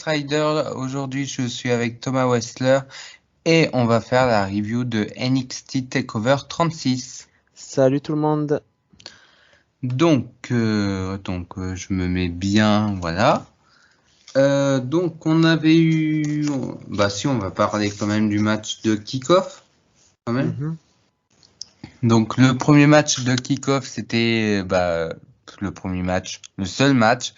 Ghost Rider. Aujourd'hui, je suis avec Thomas Wessler et on va faire la review de NXT TakeOver 36. Salut tout le monde. Je me mets bien, voilà. Donc, on avait eu... si, on va parler quand même du match de kick-off, quand même. Mhm. Donc, le premier match de kick-off, c'était le seul match.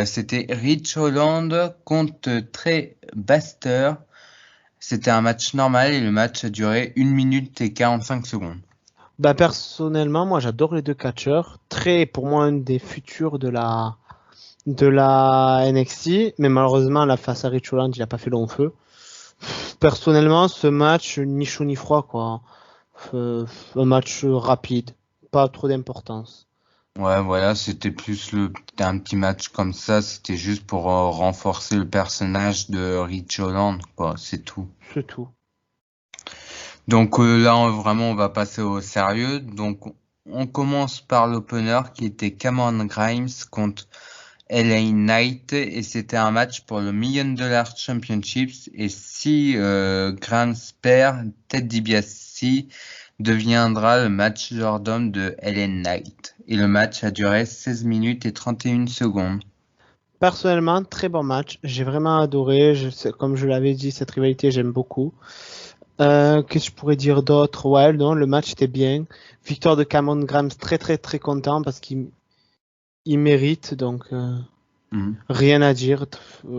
C'était Rich Holland contre Trey Baxter. C'était un match normal et le match a duré 1 minute et 45 secondes. Personnellement, moi j'adore les deux catcheurs. Très pour moi un des futurs de la NXT, mais malheureusement la face à Rich Holland, il a pas fait long feu. Personnellement, ce match ni chaud ni froid quoi. Un match rapide, pas trop d'importance. Ouais, voilà, c'était un petit match comme ça, c'était juste pour renforcer le personnage de Rich Holland, quoi, c'est tout. C'est tout. Donc vraiment, on va passer au sérieux. Donc, on commence par l'opener qui était Cameron Grimes contre LA Knight et c'était un match pour le Million Dollar Championships et si Grimes perd, Ted DiBiase deviendra le match d'homme de LA Knight et le match a duré 16 minutes et 31 secondes. Personnellement, très bon match. J'ai vraiment adoré. Comme je l'avais dit, cette rivalité, j'aime beaucoup. Qu'est-ce que je pourrais dire d'autre? Ouais, non, le match était bien. Victoire de Cameron Grimes, très très très content parce qu'il mérite, donc rien à dire.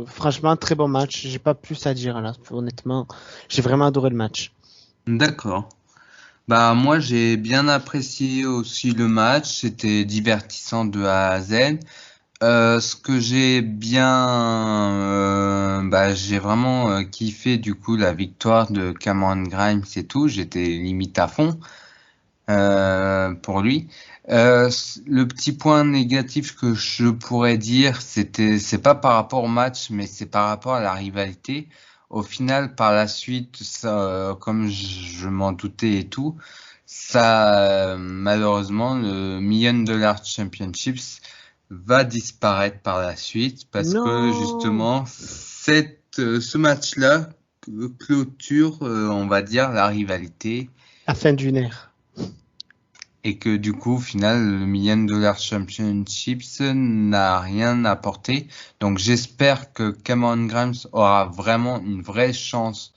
Franchement, très bon match. J'ai pas plus à dire là, honnêtement. J'ai vraiment adoré le match. D'accord. Bah moi j'ai bien apprécié aussi le match, c'était divertissant de A à Z. Ce que j'ai vraiment kiffé du coup la victoire de Cameron Grimes et tout. J'étais limite à fond pour lui. Le petit point négatif que je pourrais dire, c'est pas par rapport au match, mais c'est par rapport à la rivalité. Au final, par la suite, ça, comme je m'en doutais et tout, ça, malheureusement, le Million Dollar Championships va disparaître par la suite parce que Non! justement, ce match-là clôture, on va dire, la rivalité La fin d'une ère. et que du coup, au final, le Million Dollar Championships n'a rien apporté. Donc, j'espère que Cameron Grimes aura vraiment une vraie chance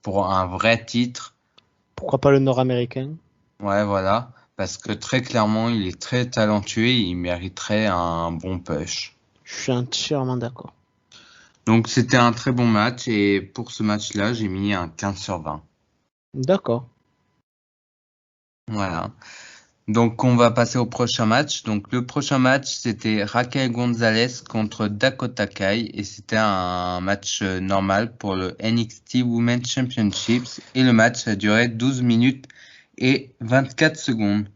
pour un vrai titre. Pourquoi pas le nord-américain? Ouais, voilà. Parce que très clairement, il est très talentueux et il mériterait un bon push. Je suis entièrement d'accord. Donc, c'était un très bon match et pour ce match-là, j'ai mis un 15 sur 20. D'accord. Voilà. Donc, on va passer au prochain match. Donc, le prochain match, c'était Raquel Gonzalez contre Dakota Kai et c'était un match normal pour le NXT Women's Championships et le match a duré 12 minutes et 24 secondes.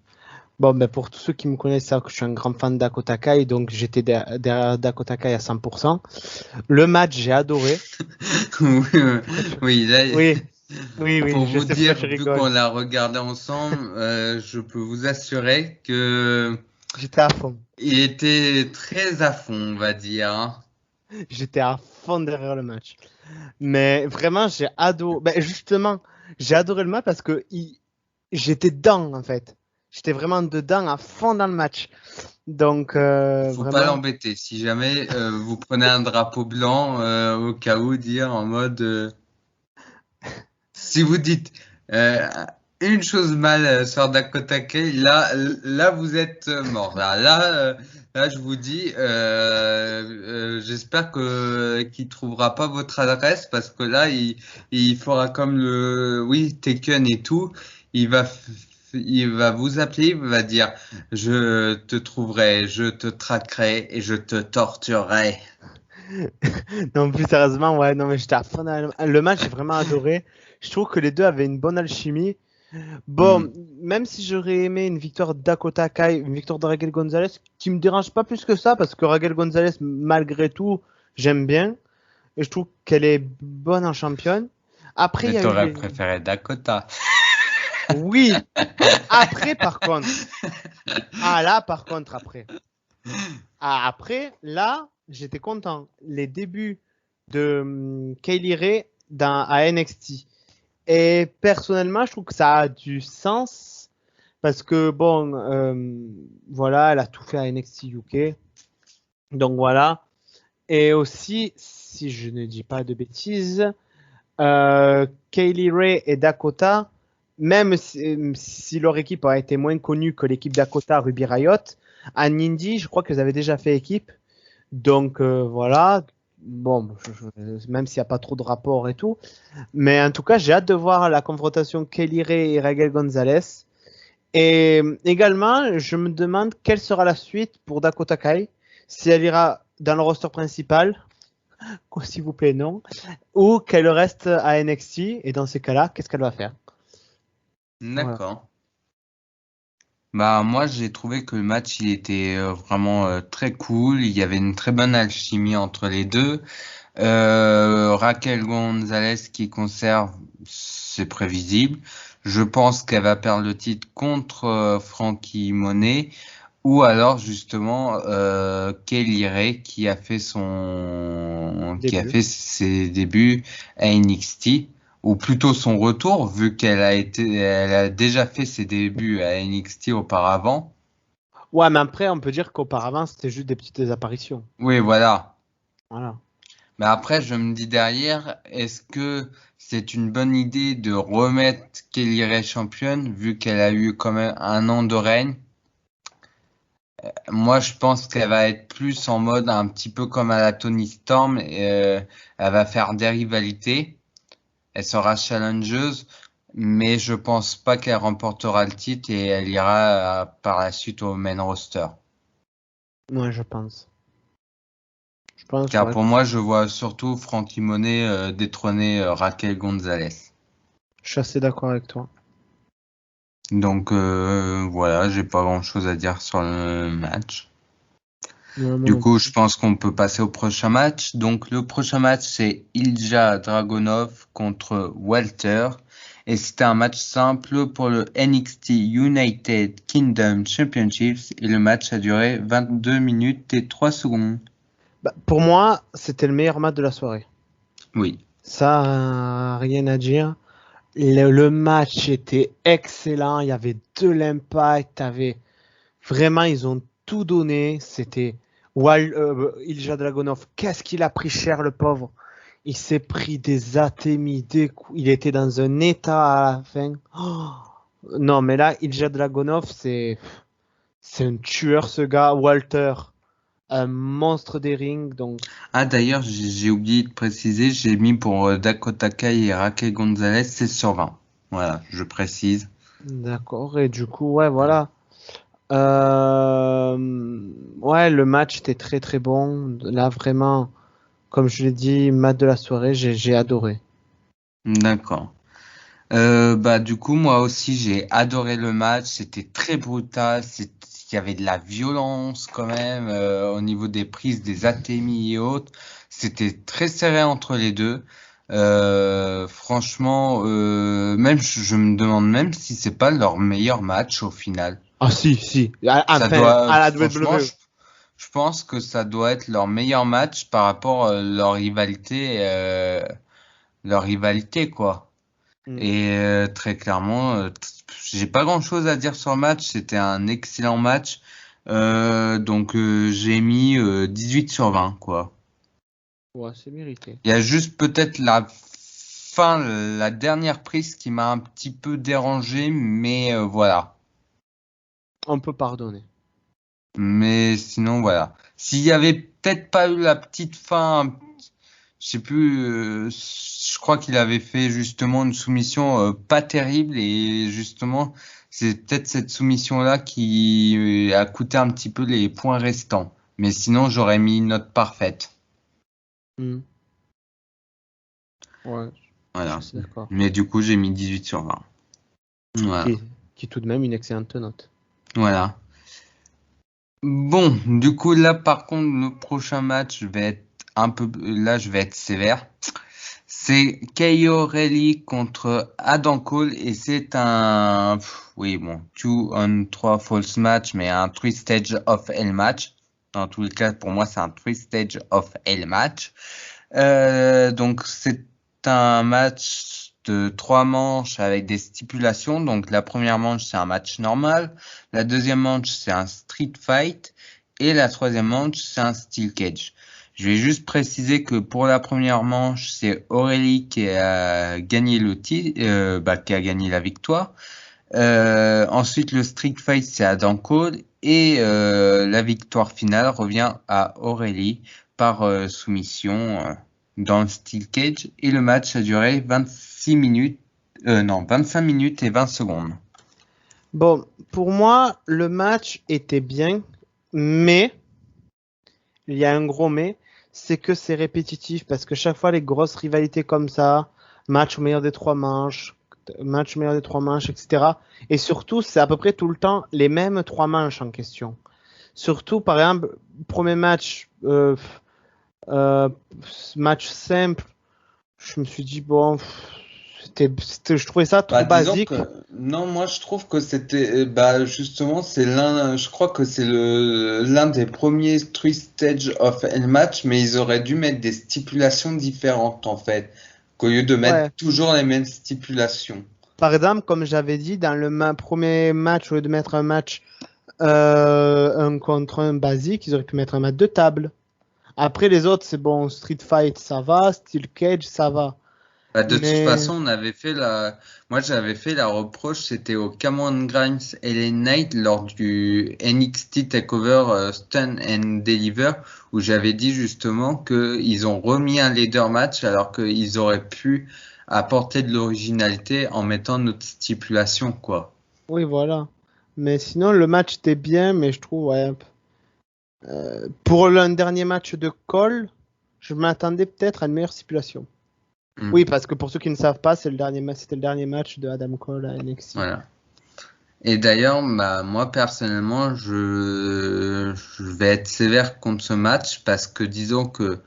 Bon, pour tous ceux qui me connaissent, savent que je suis un grand fan de Dakota Kai, donc j'étais derrière Dakota Kai à 100%. Le match, j'ai adoré. Oui, là, Oui, oui, pour je vous sais pourquoi dire, tu vu qu'on rigoles. l'a regardé ensemble, je peux vous assurer que J'étais à fond. il était très à fond, on va dire, hein. J'étais à fond derrière le match. Mais vraiment, j'ai adoré. Justement, j'ai adoré le match parce que j'étais dedans, en fait. J'étais vraiment dedans, à fond dans le match. Donc, Faut pas vraiment. l'embêter. Si jamais vous prenez un drapeau blanc, au cas où dire en mode, si vous dites euh, une chose mal sur Dakota Kai, là vous êtes mort. Là, je vous dis, j'espère que qu'il trouvera pas votre adresse parce que là il fera comme oui Taken et tout. Il va vous appeler, il va dire, je te trouverai, je te traquerai et je te torturerai. Non, plus sérieusement, ouais, non, mais j'étais à fond dans le match, j'ai vraiment adoré. Je trouve que les deux avaient une bonne alchimie. Hmm. Bon, même si j'aurais aimé une victoire de Dakota Kai, une victoire de Raquel Gonzalez, qui me dérange pas plus que ça, parce que Raquel Gonzalez, malgré tout, j'aime bien. Et je trouve qu'elle est bonne en championne. Après, il Mais y a eu t'aurais les... préféré Dakota. Oui, après, par contre. Ah, là, par contre, après. Ah, après, là, j'étais content. Les débuts de Kaylee Ray à NXT. Et personnellement, je trouve que ça a du sens parce que bon, voilà, elle a tout fait à NXT UK. Donc voilà. Et aussi, si je ne dis pas de bêtises, Kaylee Ray et Dakota, même si leur équipe a été moins connue que l'équipe Dakota Ruby Riott, à Indy, je crois qu'elles avaient déjà fait équipe. Donc voilà. Bon, même s'il n'y a pas trop de rapport et tout. Mais en tout cas, j'ai hâte de voir la confrontation Kaylee Ray et Raquel Gonzalez. Et également, je me demande quelle sera la suite pour Dakota Kai. Si elle ira dans le roster principal, s'il vous plaît, non. Ou qu'elle reste à NXT. Et dans ces cas-là, qu'est-ce qu'elle va faire? Voilà. D'accord. Bah moi j'ai trouvé que le match il était vraiment très cool. Il y avait une très bonne alchimie entre les deux. Raquel Gonzalez qui conserve, c'est prévisible. Je pense qu'elle va perdre le titre contre Frankie Monet ou alors justement Kaylee Ray qui a fait ses débuts à NXT ou plutôt son retour vu elle a déjà fait ses débuts à NXT auparavant. Ouais, mais après, on peut dire qu'auparavant, c'était juste des petites apparitions. Oui, voilà. Voilà. Mais après, je me dis derrière, est-ce que c'est une bonne idée de remettre Kelly Ray championne vu qu'elle a eu quand même un an de règne? Moi, je pense qu'elle va être plus en mode un petit peu comme à la Tony Storm. Elle va faire des rivalités. Elle sera challengeuse, mais je pense pas qu'elle remportera le titre et elle ira par la suite au main roster. Ouais, je pense. Je pense, Car ouais. pour moi, je vois surtout Frankie Monet détrôner Raquel Gonzalez. Je suis assez d'accord avec toi. Donc voilà, j'ai pas grand-chose à dire sur le match. Ouais, Du coup, je pense qu'on peut passer au prochain match. Donc le prochain match, c'est Ilja Dragunov contre Walter. Et c'était un match simple pour le NXT United Kingdom Championships. Et le match a duré 22 minutes et 3 secondes. Bah, pour moi, c'était le meilleur match de la soirée. Oui. Ça, rien à dire. Le match était excellent. Il y avait de l'impact. Vraiment, ils ont tout donné. C'était Ilja Dragunov. Qu'est-ce qu'il a pris cher, le pauvre. Il s'est pris des atémies, des coups. Il était dans un état à la fin. Oh, non, mais là, Ilja Dragunov, c'est un tueur, ce gars. Walter, un monstre des rings. Donc, Ah d'ailleurs, j'ai oublié de préciser, j'ai mis pour Dakota Kai et Raquel Gonzalez 16/20. Voilà, je précise. d'accord. Et du coup, ouais, voilà. Ouais, le match était très très bon. Là, vraiment, comme je l'ai dit, match de la soirée, j'ai adoré. D'accord. Bah du coup moi aussi j'ai adoré le match, c'était très brutal, il y avait de la violence quand même au niveau des prises, des atémies et autres. C'était très serré entre les deux. Franchement, même je me demande même si c'est pas leur meilleur match au final. Ah si, si. Ça Enfin, doit, à la franchement, WWE. je pense que ça doit être leur meilleur match par rapport à leur rivalité quoi. Mm. Et très clairement, j'ai pas grand-chose à dire sur le match. C'était un excellent match. Donc j'ai mis 18/20 quoi. Ouais, c'est mérité. Il y a juste peut-être la dernière prise qui m'a un petit peu dérangé, mais voilà. On peut pardonner. Mais sinon voilà. S'il y avait peut-être pas eu la petite fin, je sais plus, je crois qu'il avait fait justement une soumission pas terrible et justement c'est peut-être cette soumission-là qui a coûté un petit peu les points restants. Mais sinon j'aurais mis une note parfaite. Mm. Ouais, je Voilà. suis d'accord. Mais du coup j'ai mis 18/20. Voilà. Qui est tout de même une excellente note. Voilà. Bon, du coup là par contre le prochain match je vais être je vais être sévère. C'est Kyle O'Reilly contre Adam Cole et c'est oui bon, 2 on 3 false match mais un 3 stage of hell match. Dans tous les cas pour moi c'est un 3 stage of hell match. Donc c'est un match de 3 manches avec des stipulations. Donc la première manche c'est un match normal, la deuxième manche c'est un street fight et la troisième manche c'est un steel cage. Je vais juste préciser que pour la première manche c'est Aurélie qui a gagné qui a gagné la victoire. Ensuite le street fight c'est Adam Cole et la victoire finale revient à Aurélie par soumission dans le Steel Cage et le match a duré 26 minutes, non, 25 minutes et 20 secondes. Bon, pour moi, le match était bien, mais il y a un gros mais, c'est que c'est répétitif parce que chaque fois les grosses rivalités comme ça, match au meilleur des 3 manches, match au meilleur des 3 manches, etc. Et surtout, c'est à peu près tout le temps les mêmes 3 manches en question. Surtout, par exemple, premier match, match simple, je me suis dit, bon, je trouvais ça trop basique. Non, moi je trouve que c'était, justement, je crois que c'est l'un des premiers three stage of Hell match, mais ils auraient dû mettre des stipulations différentes en fait, qu'au lieu de mettre Ouais. toujours les mêmes stipulations. Par exemple, comme j'avais dit, dans le premier match, au lieu de mettre un match un contre un basique, ils auraient pu mettre un match de table. Après, les autres, c'est bon, Street Fight, ça va, Steel Cage, ça va. De toute Mais façon, moi j'avais fait la reproche, c'était au Cameron Grimes LA Knight lors du NXT Takeover Stun and Deliver où j'avais dit justement que ils ont remis un ladder match alors qu'ils auraient pu apporter de l'originalité en mettant notre stipulation quoi. oui, voilà. Mais sinon, le match était bien, mais je trouve, ouais. Pour un dernier match de Cole, je m'attendais peut-être à une meilleure stipulation. Mm. Oui, parce que pour ceux qui ne savent pas, c'était le dernier match de Adam Cole à NXT. Voilà. Et d'ailleurs, moi personnellement, je vais être sévère contre ce match parce que disons que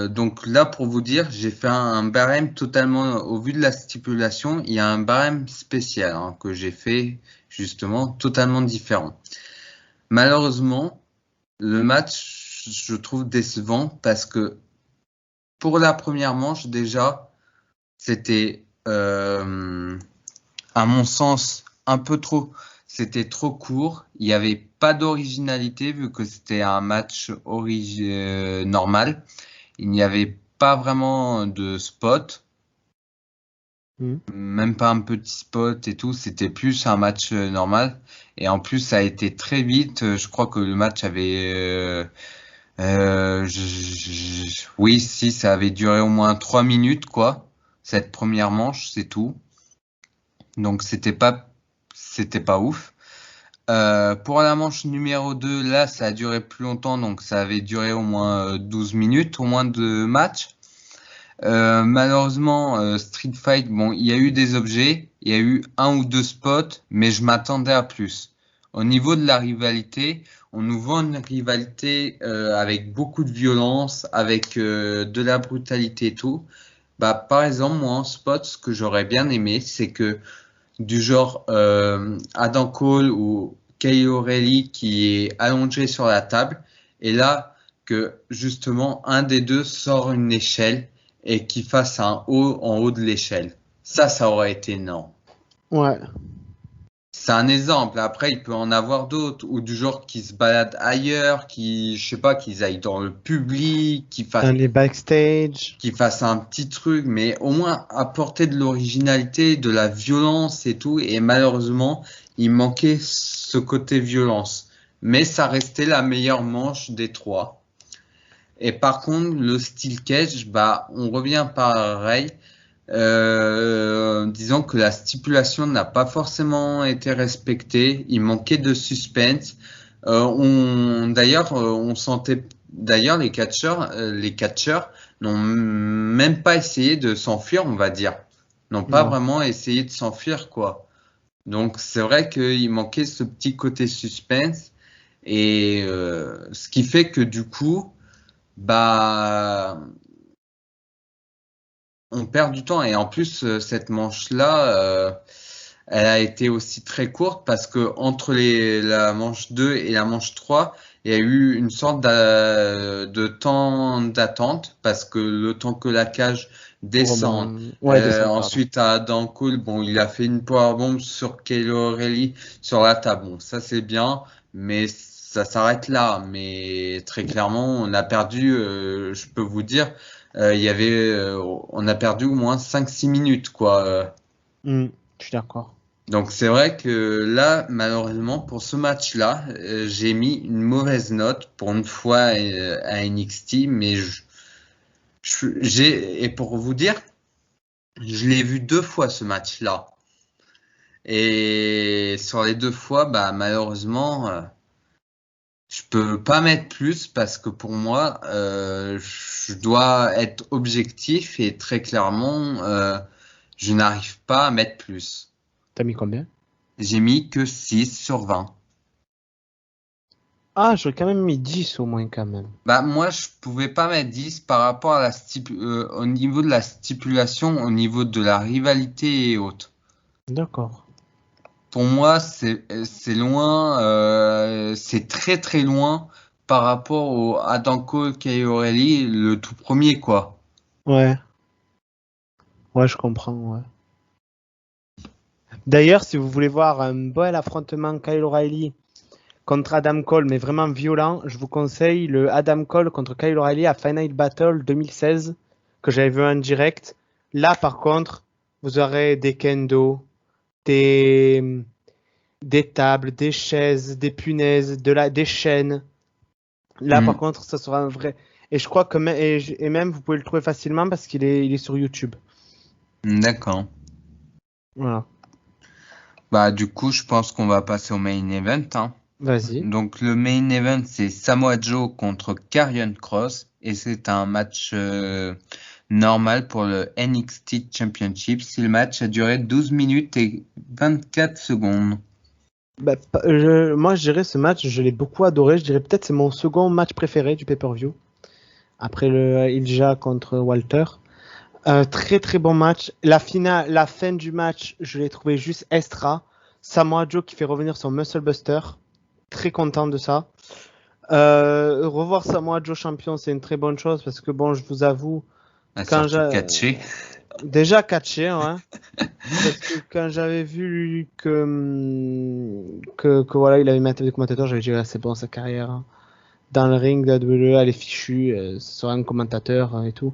donc là pour vous dire, j'ai fait un barème totalement au vu de la stipulation, il y a un barème spécial que j'ai fait justement totalement différent. Malheureusement, le match je trouve décevant parce que pour la première manche déjà, c'était à mon sens, c'était trop court. Il n'y avait pas d'originalité vu que c'était un match normal. Il n'y avait pas vraiment de spot, même pas un petit spot et tout. C'était plus un match normal. Et en plus, ça a été très vite. Je crois que le match avait, oui, si, ça avait duré au moins 3 minutes, quoi. Cette première manche, c'est tout. Donc c'était pas ouf. Pour la manche numéro 2, là, ça a duré plus longtemps, donc ça avait duré au moins 12 minutes, au moins de match. Malheureusement, Street Fight, bon, il y a eu des objets, il y a eu 1 ou 2 spots, mais je m'attendais à plus. Au niveau de la rivalité, on nous vend une rivalité avec beaucoup de violence, avec de la brutalité et tout. Par exemple, moi en spot, ce que j'aurais bien aimé, c'est que du genre Adam Cole ou Kyle O'Reilly qui est allongé sur la table et là que justement un des deux sort une échelle et qui fasse un haut en haut de l'échelle. Ça aurait été énorme. Ouais. C'est un exemple. Après, il peut en avoir d'autres ou du genre qui se baladent ailleurs, je sais pas, qu'ils aillent dans le public, Dans les backstage. qui fassent un petit truc, mais au moins apporter de l'originalité, de la violence et tout. Et malheureusement, il manquait ce côté violence. Mais ça restait la meilleure manche des 3. Et par contre, le steel cage, on revient pareil. Disons que la stipulation n'a pas forcément été respectée. Il manquait de suspense. On sentait d'ailleurs les catcheurs n'ont même pas essayé de s'enfuir, on va dire. N'ont pas Non. vraiment essayé de s'enfuir, quoi. Donc c'est vrai qu'il manquait ce petit côté suspense et ce qui fait que du coup, on perd du temps et en plus cette manche-là, elle a été aussi très courte parce que entre la manche 2 et la manche 3, il y a eu une sorte de temps d'attente parce que le temps que la cage descende. Ouais, descendre, pardon. Ensuite, à Adam Cole, bon, il a fait une powerbomb sur Kyle O'Reilly sur la table. Bon, ça c'est bien, mais ça s'arrête là. Mais très clairement, on a perdu, je peux vous dire, on a perdu au moins 5-6 minutes, quoi. Je suis d'accord. Donc c'est vrai que là, malheureusement, pour ce match-là, j'ai mis une mauvaise note pour une fois à NXT, mais et pour vous dire, je l'ai vu 2 fois ce match-là. Et sur les 2 fois, bah malheureusement, je peux pas mettre plus parce que pour moi, je dois être objectif et très clairement, je n'arrive pas à mettre plus. T'as mis combien? J'ai mis que 6/20. Ah, j'aurais quand même mis 10 au moins quand même. Bah moi je pouvais pas mettre 10 par rapport à au niveau de la stipulation, au niveau de la rivalité et autres. D'accord. Pour moi c'est loin, c'est très très loin par rapport au Adam Cole Kyle O'Reilly, le tout premier quoi. Ouais. Ouais, je comprends, ouais. D'ailleurs, si vous voulez voir un bel affrontement Kyle O'Reilly contre Adam Cole, mais vraiment violent, je vous conseille le Adam Cole contre Kyle O'Reilly à Final Battle 2016, que j'avais vu en direct. Là, par contre, vous aurez des kendo, des, des tables, des chaises, des punaises, des chaînes. Là, par Hmm, contre, ça sera un vrai. Et je crois que et même, vous pouvez le trouver facilement parce qu'il est sur YouTube. d'accord. Voilà. Bah du coup je pense qu'on va passer au main event, hein. Vas-y. Donc le main event c'est Samoa Joe contre Karrion Kross et c'est un match normal pour le NXT Championship si le match a duré 12 minutes et 24 secondes. Bah, moi, je dirais ce match, je l'ai beaucoup adoré. Je dirais peut-être c'est mon second match préféré du pay-per-view. Après le Ilja contre Walter. Très très bon match. La fin du match, je l'ai trouvé juste extra. Samoa Joe qui fait revenir son Muscle Buster. Très content de ça. Revoir Samoa Joe champion, c'est une très bonne chose parce que bon, je vous avoue, Ah, quand surtout j'ai catché. déjà catché, hein, parce que quand j'avais vu que voilà, il avait mis un table de commentateur, j'avais dit ah, c'est bon sa carrière, hein. Dans le ring de la WWE, elle est fichue, ce sera un commentateur et tout.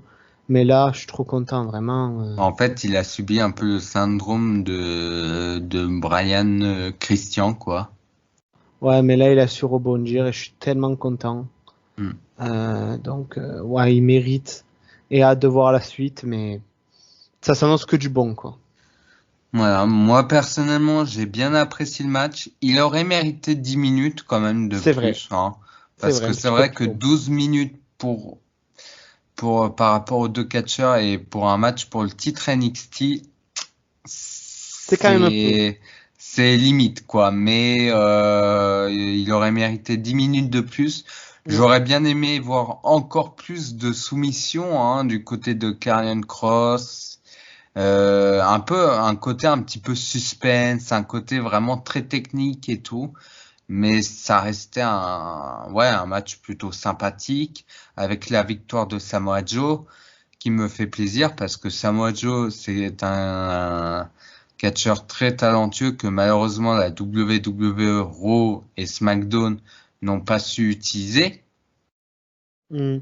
Mais là, je suis trop content, vraiment. En fait, il a subi un peu le syndrome de Brian Christian, quoi. Ouais, mais là, il a su rebondir et je suis tellement content. Hmm. Donc, ouais, il mérite. Et hâte de voir la suite, mais ça s'annonce que du bon, quoi. Voilà, moi personnellement, j'ai bien apprécié le match. Il aurait mérité 10 minutes quand même de C'est vrai, plus, hein. c'est Parce vrai, que un c'est petit peu vrai plus que long. 12 minutes par rapport aux deux catcheurs et pour un match pour le titre NXT, C'est quand même un peu. c'est limite quoi. Mais il aurait mérité 10 minutes de plus. Mm. J'aurais bien aimé voir encore plus de soumission hein, du côté de Karrion Kross. Un peu un côté un petit peu suspense, un côté vraiment très technique et tout. Mais ça restait un match plutôt sympathique avec la victoire de Samoa Joe qui me fait plaisir parce que Samoa Joe, c'est un catcheur très talentueux que malheureusement la WWE, Raw et SmackDown n'ont pas su utiliser. Mm.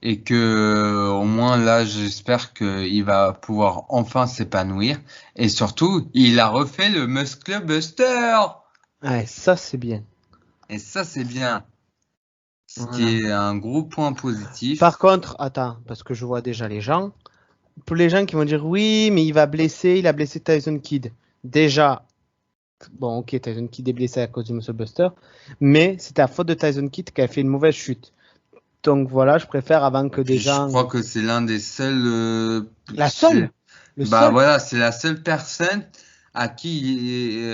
Et que au moins là, j'espère qu'il va pouvoir enfin s'épanouir. Et surtout, il a refait le Muscle Buster. Ouais, ça, c'est bien. Et ça, c'est bien. Ce qui Voilà. est un gros point positif. Par contre, attends, parce que je vois déjà les gens. Pour les gens qui vont dire oui, mais il a blessé Tyson Kidd. Déjà, bon, ok, Tyson Kidd est blessé à cause du Muscle Buster, mais c'était à faute de Tyson Kidd qui a fait une mauvaise chute. Donc voilà, je préfère avant que Et des puis, je gens. crois que c'est l'un des seuls. La seule, le Bah seul, voilà, c'est la seule personne à qui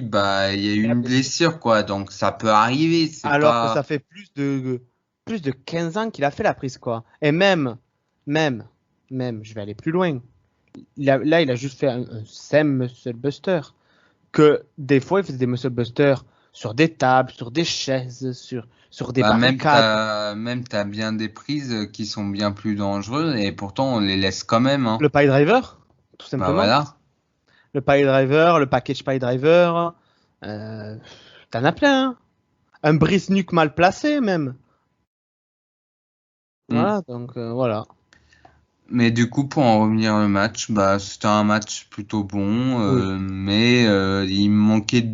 bah il y a eu qui a une blessé. blessure quoi. Donc ça peut arriver. C'est Alors que pas. ça fait plus de 15 ans qu'il a fait la prise, quoi. Et même, je vais aller plus loin. Il a juste fait un Sam Muscle Buster. Que des fois, il faisait des Muscle Busters sur des tables, sur des chaises, sur des Bah, barricades. même t'as bien des prises qui sont bien plus dangereuses et pourtant on les laisse quand même, hein. Le pile driver, tout Bah simplement. voilà. Le pile driver, le package pile driver. Euh, T'en as plein, hein. Un brise-nuque mal placé, même. Mm. Voilà, donc voilà. Mais du coup, pour en revenir au match, bah, c'était un match plutôt bon, Oui. mais il me manquait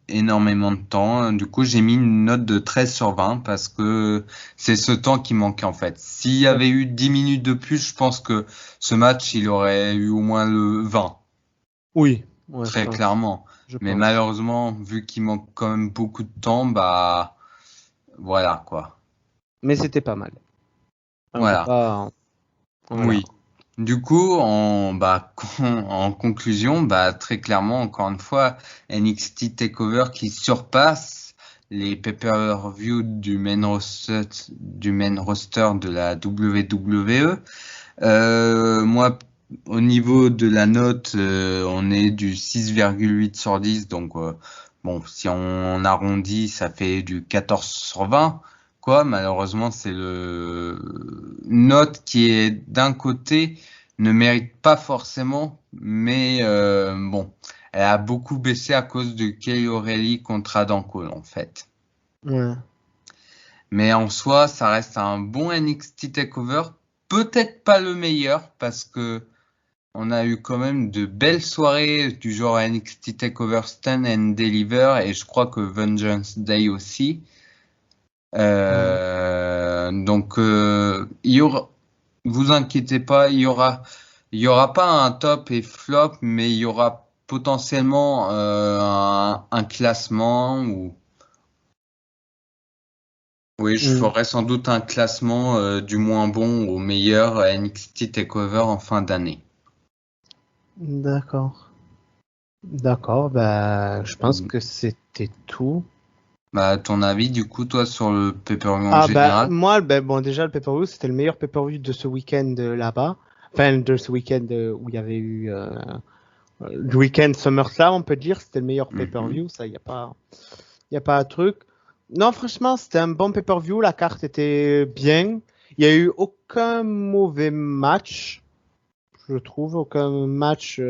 énormément de temps. Du coup, j'ai mis une note de 13 sur 20 parce que c'est ce temps qui manquait en fait. S'il y avait eu 10 minutes de plus, je pense que ce match, il aurait eu au moins le 20, Oui, ouais, je très pense. clairement. Je Mais pense. malheureusement, vu qu'il manque quand même beaucoup de temps, bah voilà quoi. Mais c'était pas mal. On va Voilà. pas. Voilà. Oui. Du coup, en conclusion, bah, très clairement, encore une fois, NXT TakeOver qui surpasse les pay-per-view du main roster de la WWE. Moi, au niveau de la note, on est du 6,8 sur 10. Donc, bon, si on arrondit, ça fait du 14 sur 20. Quoi, malheureusement, c'est le une note qui est d'un côté ne mérite pas forcément, mais bon, elle a beaucoup baissé à cause de Kyle O'Reilly contre Adam Cole, en fait. Ouais. Mais en soi, ça reste un bon NXT TakeOver. Peut-être pas le meilleur parce que on a eu quand même de belles soirées du genre NXT TakeOver Stand and Deliver et je crois que Vengeance Day aussi. Ouais. Donc il y aura, vous inquiétez pas, il y aura pas un top et flop, mais il y aura potentiellement un classement ou oui, je Mm. ferai sans doute un classement du moins bon au meilleur NXT TakeOver en fin d'année. D'accord. D'accord. Bah, je pense que c'était tout. Bah, ton avis, du coup, toi, sur le pay-per-view en Ah bah général? moi, ben, bon déjà le pay-per-view c'était le meilleur pay-per-view de ce week-end là-bas. Enfin de ce week-end où il y avait eu le week-end SummerSlam on peut dire c'était le meilleur Mhm. pay-per-view ça y a pas un truc. Non franchement c'était un bon pay-per-view la carte était bien. Il y a eu aucun mauvais match je trouve aucun match.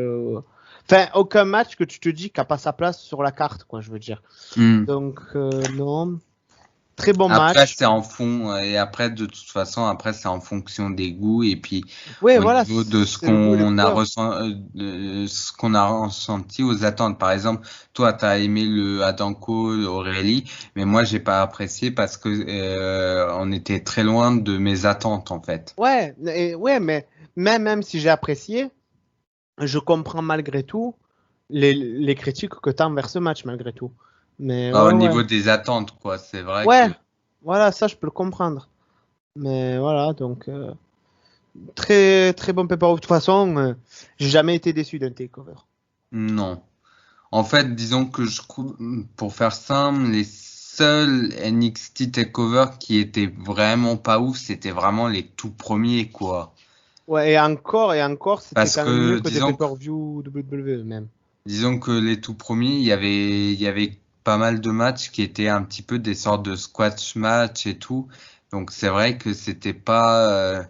Enfin aucun match que tu te dis qui a pas sa place sur la carte quoi je veux dire. Hmm. Donc non très bon Après, match. c'est en fond, et après, de toute façon, après, c'est en fonction des goûts, et puis Ouais, au voilà, niveau de c'est le goût et les couleurs. ce qu'on a ressenti aux attentes. Par exemple, toi, t'as aimé le Adam Cole, Aurélie, mais moi, j'ai pas apprécié parce que, on était très loin de mes attentes, en fait. Ouais, mais même si j'ai apprécié, je comprends malgré tout les critiques que tu as envers ce match, malgré tout. Mais Bah, au ouais. niveau des attentes, quoi, c'est vrai Ouais, que, voilà, ça, je peux le comprendre. Mais voilà, donc, très, très bon pay-per-view. De toute façon, j'ai jamais été déçu d'un takeover. non. En fait, disons que pour faire simple, les seuls NXT Takeover qui étaient vraiment pas ouf, c'était vraiment les tout premiers, quoi. Ouais, et encore, c'était Parce quand même mieux que, que des pay-per-view WWE, même. disons que les tout premiers, il y avait pas mal de matchs qui étaient un petit peu des sortes de squash match et tout. Donc, c'est vrai que c'était pas,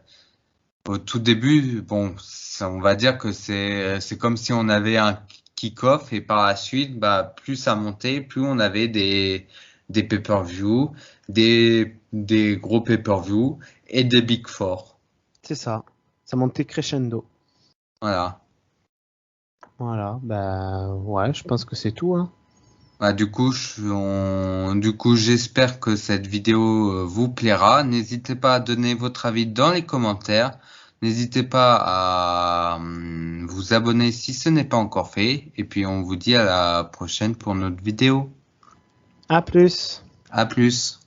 au tout début, bon, on va dire que c'est comme si on avait un kick-off et par la suite, bah, plus ça montait, plus on avait des pay-per-view, des gros pay-per-view et des Big Four. C'est ça. Ça montait crescendo. Voilà. Voilà, bah ouais, je pense que c'est tout, hein. Bah, du coup, j'espère que cette vidéo vous plaira. N'hésitez pas à donner votre avis dans les commentaires. N'hésitez pas à vous abonner si ce n'est pas encore fait. Et puis, on vous dit à la prochaine pour notre vidéo. À plus. À plus.